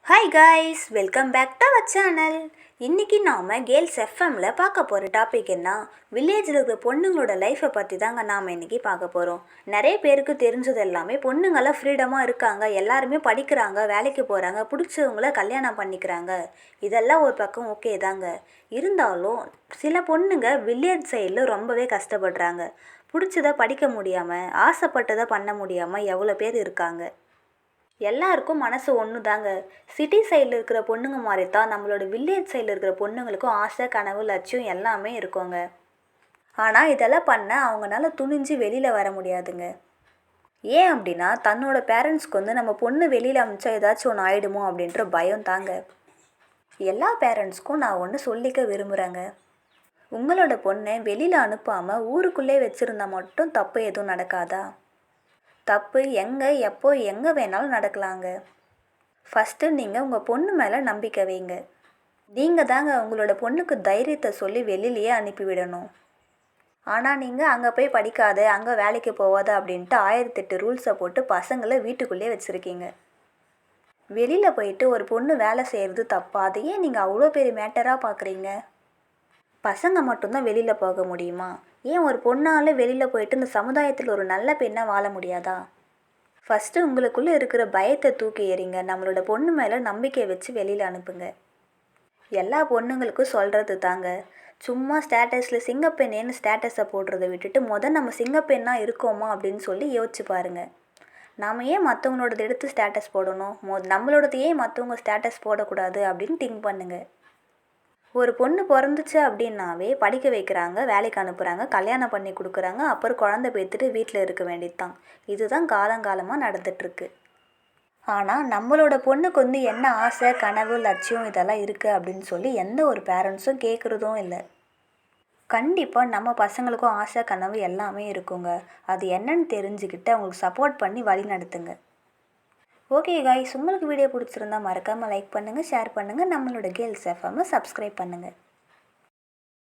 Hi guys, welcome back to our channel. இன்றைக்கி நாம் girls எஃப்எம்மில் பார்க்க போகிற டாபிக் என்ன, வில்லேஜில் இருக்கிற பொண்ணுங்களோட லைஃப்பை பற்றி தாங்க நாம் இன்றைக்கி பார்க்க போகிறோம். நிறைய பேருக்கு தெரிஞ்சது எல்லாமே பொண்ணுங்களாம் ஃப்ரீடமாக இருக்காங்க, எல்லாருமே படிக்கிறாங்க, வேலைக்கு போகிறாங்க, பிடிச்சவங்கள கல்யாணம் பண்ணிக்கிறாங்க. இதெல்லாம் ஒரு பக்கம் ஓகே தாங்க. இருந்தாலும் சில பொண்ணுங்க வில்லேஜ் சைடில் ரொம்பவே கஷ்டப்படுறாங்க. பிடிச்சதை படிக்க முடியாமல், ஆசைப்பட்டதை பண்ண முடியாமல் எவ்வளோ பேர் இருக்காங்க. எல்லாருக்கும் மனசு ஒன்று தாங்க. சிட்டி சைடில் இருக்கிற பொண்ணுங்க மாதிரி தான் நம்மளோட வில்லேஜ் சைடில் இருக்கிற பொண்ணுங்களுக்கும் ஆசை, கனவு, லட்சியம் எல்லாமே இருக்குங்க. ஆனால் இதெல்லாம் பண்ண அவங்களால துணிஞ்சு வெளியில் வர முடியாதுங்க. ஏன் அப்படின்னா, தன்னோட பேரண்ட்ஸ்க்கு நம்ம பொண்ணு வெளியில் அனுப்பிச்சா ஏதாச்சும் ஒன்று ஆகிடுமோ அப்படின்ற பயம் தாங்க. எல்லா பேரண்ட்ஸ்க்கும் நான் ஒன்று சொல்லிக்க விரும்புகிறேங்க. உங்களோட பொண்ணை வெளியில் அனுப்பாமல் ஊருக்குள்ளே வச்சுருந்தா மட்டும் தப்பு எதுவும் நடக்காதா? தப்பு எங்கே, எப்போ, எங்கே வேணாலும் நடக்கலாங்க. ஃபஸ்ட்டு நீங்கள் உங்கள் பொண்ணு மேலே நம்பிக்கை வைங்க. நீங்கள் தாங்க உங்களோட பொண்ணுக்கு தைரியத்தை சொல்லி வெளியிலேயே அனுப்பிவிடணும். ஆனால் நீங்கள் அங்கே போய் படிக்காத, அங்கே வேலைக்கு போகாத அப்படின்ட்டு 1008 ரூல்ஸை போட்டு பசங்களை வீட்டுக்குள்ளேயே வச்சுருக்கீங்க. வெளியில் போயிட்டு ஒரு பொண்ணு வேலை செய்கிறது தப்பா? அதையே நீங்கள் அவ்வளோ பெரிய மேட்டராக பார்க்குறீங்க. பசங்க மட்டும்தான் வெளியில் போக முடியுமா? ஏன் ஒரு பொண்ணால் வெளியில் போயிட்டு இந்த சமுதாயத்தில் ஒரு நல்ல பெண்ணாக வாழ முடியாதா? ஃபஸ்ட்டு உங்களுக்குள்ளே இருக்கிற பயத்தை தூக்கி எறிங்க. நம்மளோட பொண்ணு மேலே நம்பிக்கை வச்சு வெளியில் அனுப்புங்க. எல்லா பொண்ணுங்களுக்கும் சொல்கிறது தாங்க, சும்மா ஸ்டேட்டஸில் சிங்கப்பெண்ணேன்னு ஸ்டேட்டஸை போடுறதை விட்டுட்டு நம்ம சிங்கப்பெண்ணாக இருக்கோமா அப்படின்னு சொல்லி யோசிச்சு பாருங்கள். நாம் ஏன் மற்றவங்களோடது எடுத்து ஸ்டேட்டஸ் போடணும்? நம்மளோடது ஏன் மற்றவங்க ஸ்டேட்டஸ் போடக்கூடாது அப்படின்னு திங்க் பண்ணுங்கள். ஒரு பொண்ணு பிறந்துச்சு அப்படின்னாவே படிக்க வைக்கிறாங்க, வேலைக்கு அனுப்புகிறாங்க, கல்யாணம் பண்ணி கொடுக்குறாங்க, அப்புறம் குழந்தை பெற்றுட்டு வீட்டில் இருக்க வேண்டியது தான். இதுதான் காலங்காலமாக நடந்துகிட்ருக்கு. ஆனால் நம்மளோட பொண்ணுக்கு என்ன ஆசை, கனவு, லட்சியம் இதெல்லாம் இருக்குது அப்படின்னு சொல்லி எந்த ஒரு பேரண்ட்ஸும் கேட்குறதும் இல்லை. கண்டிப்பாக நம்ம பசங்களுக்கும் ஆசை, கனவு எல்லாமே இருக்குங்க. அது என்னன்னு தெரிஞ்சுக்கிட்டு அவங்களுக்கு சப்போர்ட் பண்ணி வழி நடத்துங்க. ஓகே காய்ஸ், உங்களுக்கு வீடியோ பிடிச்சிருந்தா மறக்காமல் லைக் பண்ணுங்கள், ஷேர் பண்ணுங்கள், நம்மளோட கேர்ள்ஸ் எஃப்எம்மை சப்ஸ்கிரைப் பண்ணுங்கள்.